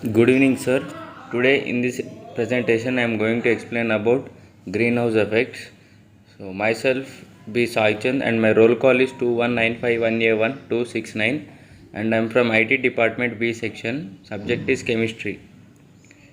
Good evening, sir. Today in this presentation, I am going to explain about greenhouse effects. So, myself B. Saichand and my roll call is 21951A1269 and I am from IT department B section. Subject is chemistry.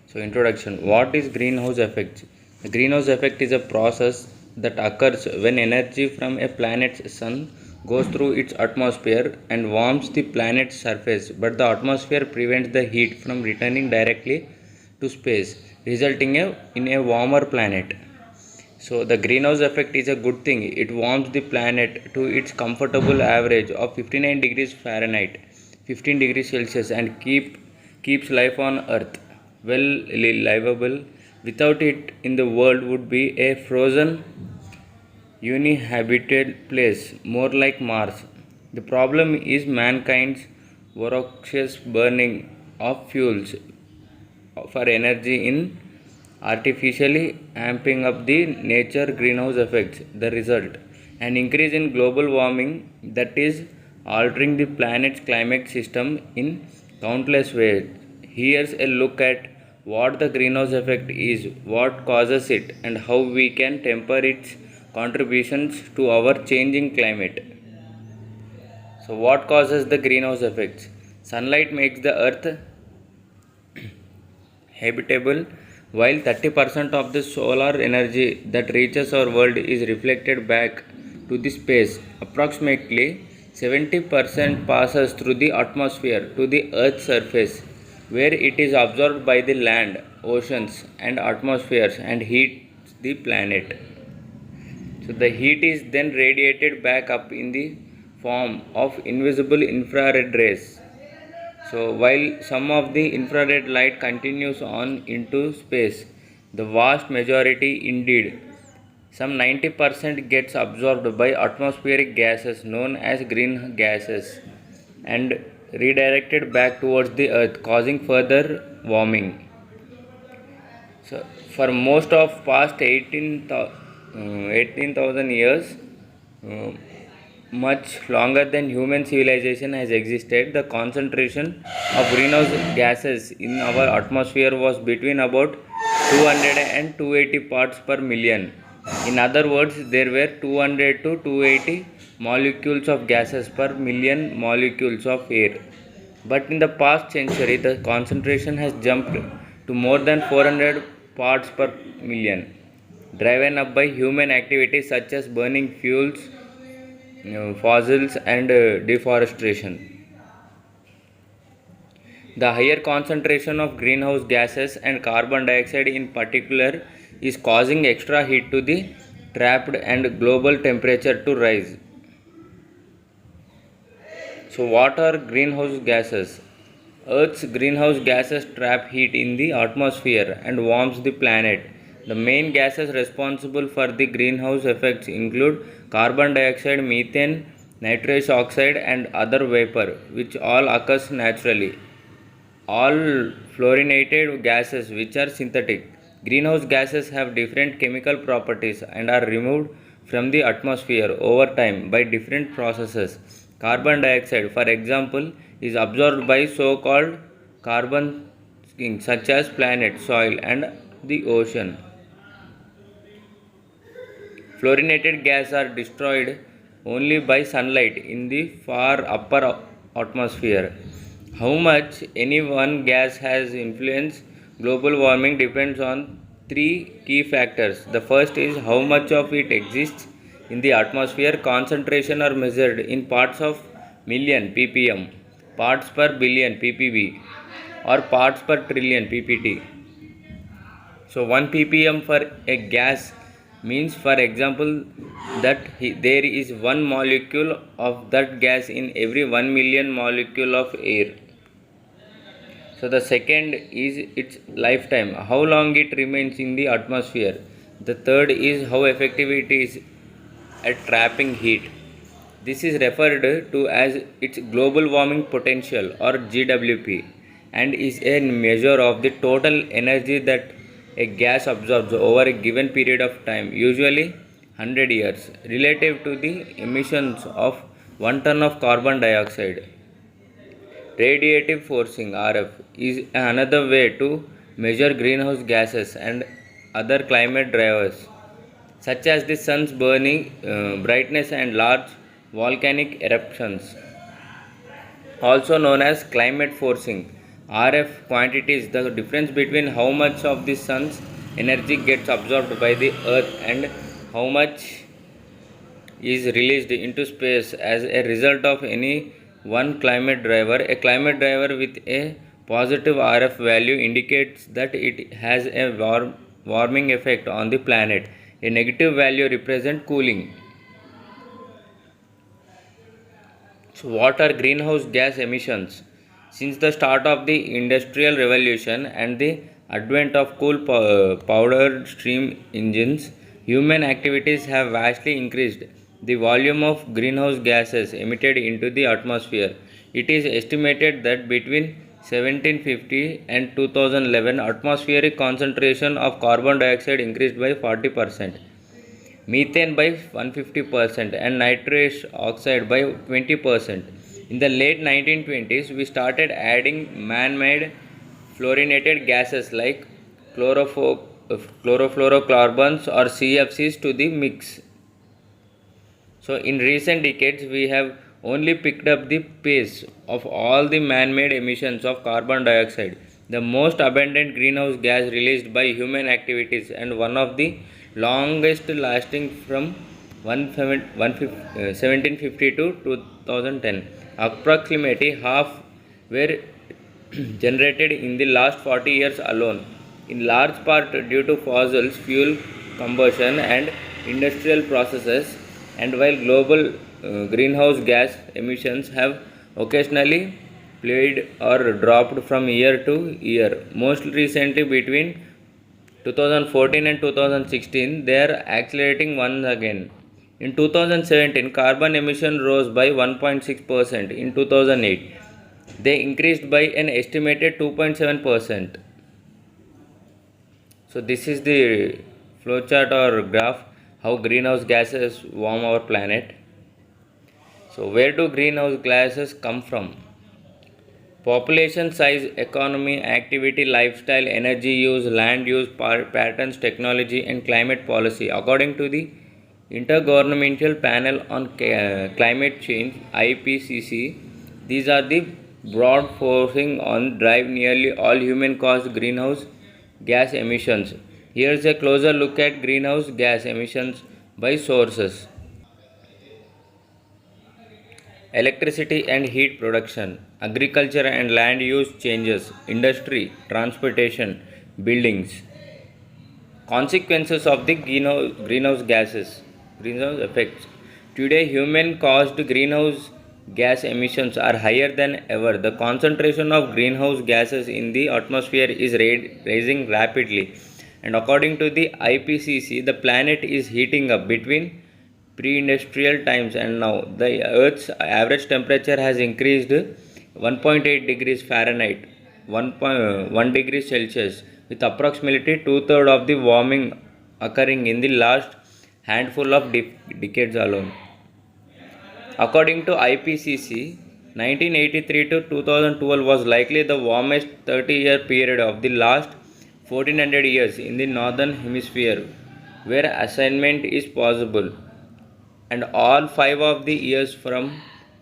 So, introduction. What is greenhouse effect? The greenhouse effect is a process that occurs when energy from a planet's sun goes through its atmosphere and warms the planet's surface, but the atmosphere prevents the heat from returning directly to space, resulting in a warmer planet. So, the greenhouse effect is a good thing. It warms the planet to its comfortable average of 59 degrees Fahrenheit, 15 degrees Celsius, and keeps life on Earth well livable. Without it, in the world would be a frozen, uninhabited place, more like Mars. The problem is mankind's voracious burning of fuels for energy in artificially amping up the nature greenhouse effects. The result, an increase in global warming that is altering the planet's climate system in countless ways. Here's a look at what the greenhouse effect is, what causes it, and how we can temper its contributions to our changing climate. So, what causes the greenhouse effects? Sunlight makes the earth habitable, while 30% of the solar energy that reaches our world is reflected back to the space. Approximately 70% passes through the atmosphere to the earth's surface, where it is absorbed by the land, oceans and atmospheres and heats the planet. So the heat is then radiated back up in the form of invisible infrared rays. So while some of the infrared light continues on into space, the vast majority, indeed some 90%, gets absorbed by atmospheric gases known as green gases and redirected back towards the earth, causing further warming. So for most of past 18,000 years, uh, much longer than human civilization has existed, the concentration of greenhouse gases in our atmosphere was between about 200 and 280 parts per million. In other words, there were 200 to 280 molecules of gases per million molecules of air. But in the past century, the concentration has jumped to more than 400 parts per million, driven up by human activities such as burning fuels, fossils, and deforestation. The higher concentration of greenhouse gases and carbon dioxide in particular is causing extra heat to be trapped and global temperature to rise. So, what are greenhouse gases? Earth's greenhouse gases trap heat in the atmosphere and warms the planet. The main gases responsible for the greenhouse effects include carbon dioxide, methane, nitrous oxide, and other vapor, which all occurs naturally. All fluorinated gases, which are synthetic. Greenhouse gases have different chemical properties and are removed from the atmosphere over time by different processes. Carbon dioxide, for example, is absorbed by so-called carbon sinks such as planet, soil, and the ocean. Fluorinated gas are destroyed only by sunlight in the far upper atmosphere. How much any one gas has influenced global warming depends on three key factors. The first is how much of it exists in the atmosphere. Concentration are measured in parts of million ppm, parts per billion ppb, or parts per trillion ppt. So 1 ppm for a gas means, for example, that there is one molecule of that gas in every 1 million molecule of air. So the second is its lifetime, how long it remains in the atmosphere. The third is how effective it is at trapping heat. This is referred to as its global warming potential, or GWP, and is a measure of the total energy that a gas absorbs over a given period of time, usually 100 years, relative to the emissions of 1 ton of carbon dioxide. Radiative forcing (RF) is another way to measure greenhouse gases and other climate drivers, such as the sun's burning brightness and large volcanic eruptions, also known as climate forcing. RF quantities the difference between how much of the sun's energy gets absorbed by the earth and how much is released into space as a result of any one climate driver. A climate driver with a positive RF value indicates that it has a warming effect on the planet. A negative value represents cooling. So, what are greenhouse gas emissions? Since the start of the Industrial Revolution and the advent of coal powered steam engines, human activities have vastly increased the volume of greenhouse gases emitted into the atmosphere. It is estimated that between 1750 and 2011, atmospheric concentration of carbon dioxide increased by 40%, methane by 150%, and nitrous oxide by 20%. In the late 1920s, we started adding man-made fluorinated gases like chlorofluorocarbons or CFCs to the mix. So, in recent decades, we have only picked up the pace of all the man-made emissions of carbon dioxide, the most abundant greenhouse gas released by human activities and one of the longest lasting from 1750 to 2010. Approximately half were generated in the last 40 years alone, in large part due to fossil fuel combustion and industrial processes. And while global greenhouse gas emissions have occasionally played or dropped from year to year, most recently between 2014 and 2016, they are accelerating once again. In 2017, carbon emission rose by 1.6%. In 2008, they increased by an estimated 2.7%. So this is the flowchart or graph how greenhouse gases warm our planet. So where do greenhouse gases come from? Population size, economy, activity, lifestyle, energy use, land use patterns, technology, and climate policy. According to the Intergovernmental Panel on Climate Change (IPCC), these are the broad forcing on drive nearly all human-caused greenhouse gas emissions. Here's a closer look at greenhouse gas emissions by sources. Electricity and heat production, agriculture and land use changes, industry, transportation, buildings. Consequences of the greenhouse gases, greenhouse effects. Today, human caused greenhouse gas emissions are higher than ever. The concentration of greenhouse gases in the atmosphere is rising rapidly, and according to the IPCC, the planet is heating up. Between pre-industrial times and now, the Earth's average temperature has increased 1.8 degrees Fahrenheit, 1 degree Celsius, with approximately two-thirds of the warming occurring in the last handful of decades alone. According to IPCC, 1983 to 2012 was likely the warmest 30-year period of the last 1400 years in the northern hemisphere, where assignment is possible, and all 5 of the years from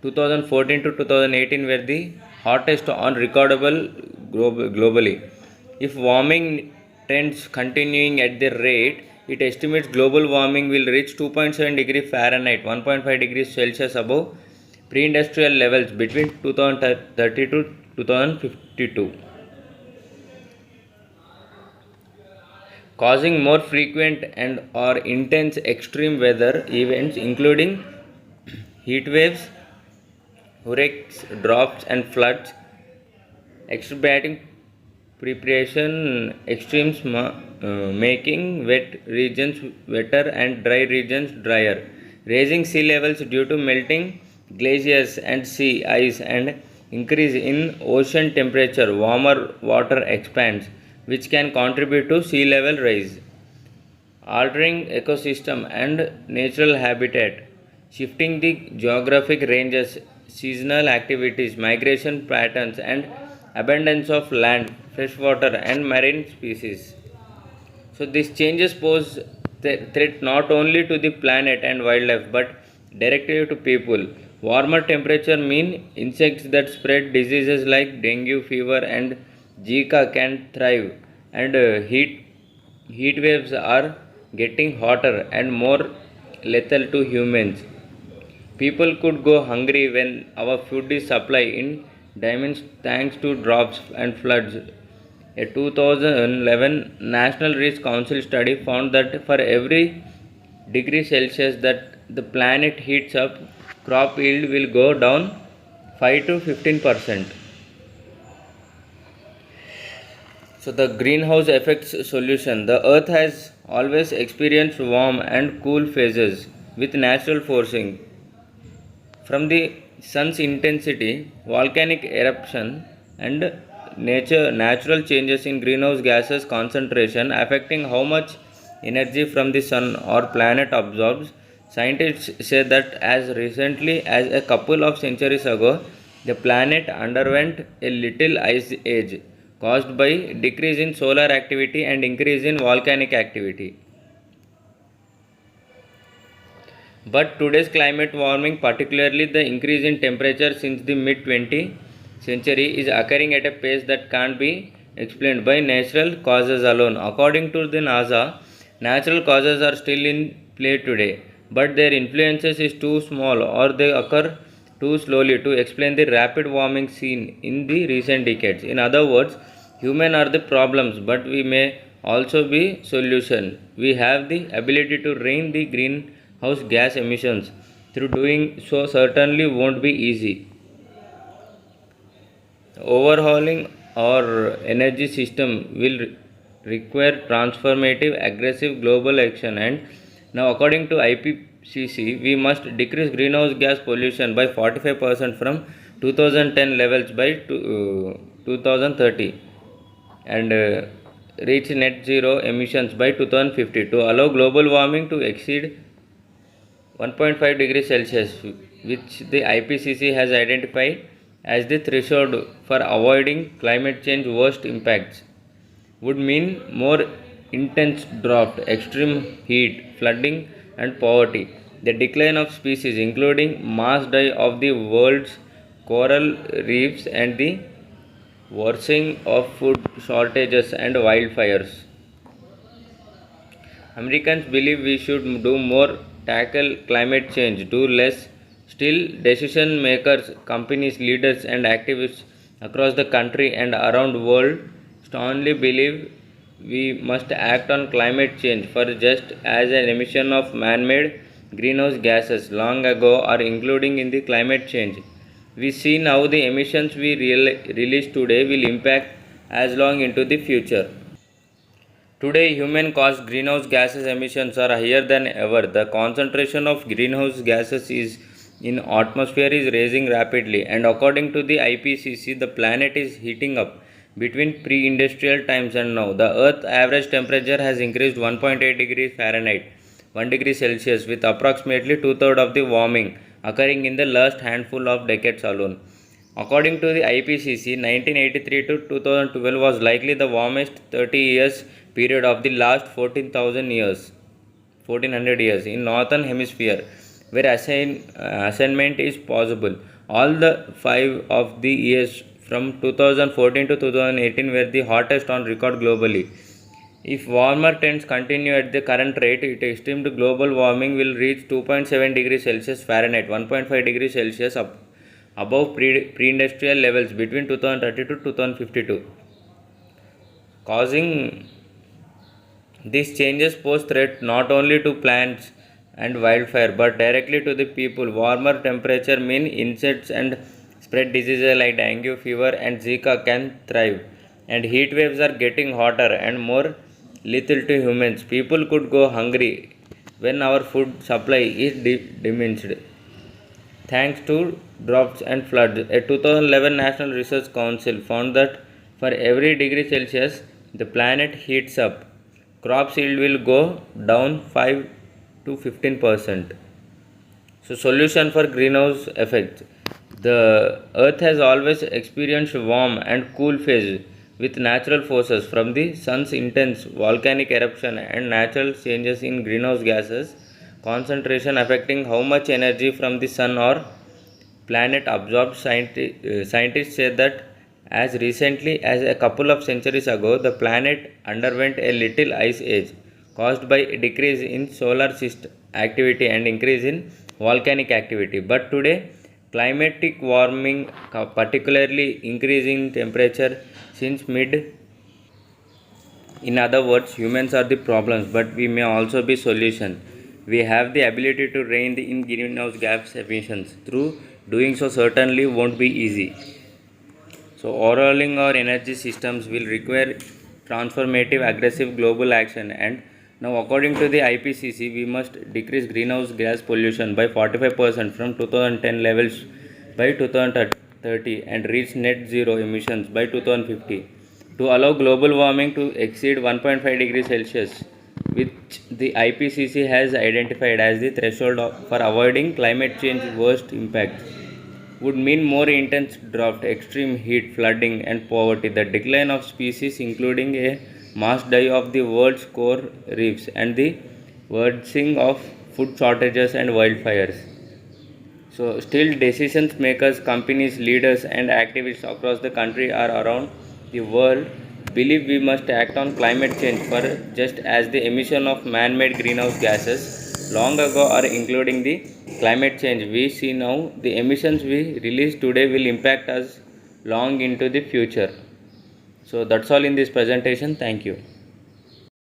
2014 to 2018 were the hottest on recordable globally. If warming trends continuing at the rate, it estimates global warming will reach 2.7 degrees Fahrenheit, 1.5 degrees Celsius above pre-industrial levels between 2030 to 2052, causing more frequent and or intense extreme weather events including heat waves, hurricanes, droughts and floods, exacerbating precipitation extremes, making wet regions wetter and dry regions drier, raising sea levels due to melting glaciers and sea ice, and increase in ocean temperature. Warmer water expands, which can contribute to sea level rise, altering ecosystem and natural habitat, shifting the geographic ranges seasonal activities, migration patterns, and abundance of land, freshwater, and marine species. So these changes pose threat not only to the planet and wildlife but directly to people. Warmer temperature mean insects that spread diseases like dengue fever and Zika can thrive, and heat waves are getting hotter and more lethal to humans. People could go hungry when our food is supplied in diamonds thanks to droughts and floods. A 2011 National Risk Council study found that for every degree Celsius that the planet heats up, crop yield will go down 5 to 15%. So the greenhouse effects solution. The earth has always experienced warm and cool phases with natural forcing from the sun's intensity, volcanic eruption, and natural changes in greenhouse gases concentration affecting how much energy from the sun or planet absorbs. Scientists say that as recently as a couple of centuries ago, the planet underwent a little ice age caused by decrease in solar activity and increase in volcanic activity. But today's climate warming, particularly the increase in temperature since the mid 20th century, is occurring at a pace that can't be explained by natural causes alone. According to the NASA, natural causes are still in play today, but their influences is too small or they occur too slowly to explain the rapid warming seen in the recent decades. In other words, humans are the problems, but we may also be solution. We have the ability to rein the greenhouse gas emissions. Through doing so certainly won't be easy. Overhauling our energy system will require transformative, aggressive global action. And now, according to IPCC, we must decrease greenhouse gas pollution by 45% from 2010 levels by 2030 and reach net zero emissions by 2050 to allow global warming to exceed 1.5 degrees Celsius, which the IPCC has identified as the threshold for avoiding climate change worst impacts, would mean more intense drought, extreme heat, flooding, and poverty. The decline of species, including mass die of the world's coral reefs, and the worsening of food shortages and wildfires. Americans believe we should do more, tackle climate change, do less. Still, decision makers, companies, leaders, and activists across the country and around the world strongly believe we must act on climate change, for just as an emission of man-made greenhouse gases long ago are including in the climate change. We see now the emissions we release today will impact as long into the future. Today, human-caused greenhouse gases emissions are higher than ever. The concentration of greenhouse gases in atmosphere is rising rapidly, and according to the IPCC, the planet is heating up. Between pre-industrial times and now, the Earth's average temperature has increased 1.8 degrees Fahrenheit, 1 degree Celsius, with approximately two-thirds of the warming occurring in the last handful of decades alone. According to the IPCC, 1983 to 2012 was likely the warmest 30 years period of the last 1400 years in northern hemisphere, where assignment is possible. All the 5 of the years from 2014 to 2018 were the hottest on record globally. If warmer trends continue at the current rate, it estimated global warming will reach 2.7 degrees Celsius Fahrenheit, 1.5 degrees Celsius above pre-industrial levels between 2030 to 2052. Causing these changes pose threat not only to plants and wildfire but directly to the people. Warmer temperature mean insects and spread diseases like dengue fever and Zika can thrive, and heat waves are getting hotter and more lethal to humans. People could go hungry when our food supply is diminished. Thanks to droughts and floods, a 2011 National Research Council found that for every degree Celsius the planet heats up, crop yield will go down 5 to 15%. So, solution for greenhouse effect. The Earth has always experienced warm and cool phases with natural forces from the sun's intense volcanic eruption and natural changes in greenhouse gases concentration affecting how much energy from the sun or planet absorbed. Scientists say that as recently as a couple of centuries ago, the planet underwent a little ice age caused by a decrease in solar system activity and increase in volcanic activity. But today, climatic warming, particularly increasing temperature since mid, in other words, humans are the problems, but we may also be solution. We have the ability to rein in greenhouse gas emissions. Through doing so, certainly won't be easy. So, overhauling our energy systems will require transformative, aggressive global action. And now, according to the IPCC, we must decrease greenhouse gas pollution by 45% from 2010 levels by 2030 and reach net zero emissions by 2050 to allow global warming to exceed 1.5 degrees Celsius, which the IPCC has identified as the threshold for avoiding climate change worst impacts would mean more intense drought, extreme heat, flooding, and poverty, the decline of species, including a mass die of the world's coral reefs, and the worsening of food shortages and wildfires. So, still, decision makers, companies, leaders, and activists across the country are around the world believe we must act on climate change for just as the emission of man-made greenhouse gases long ago are including the climate change we see now. The emissions we release today will impact us long into the future. So that's all in this presentation. Thank you.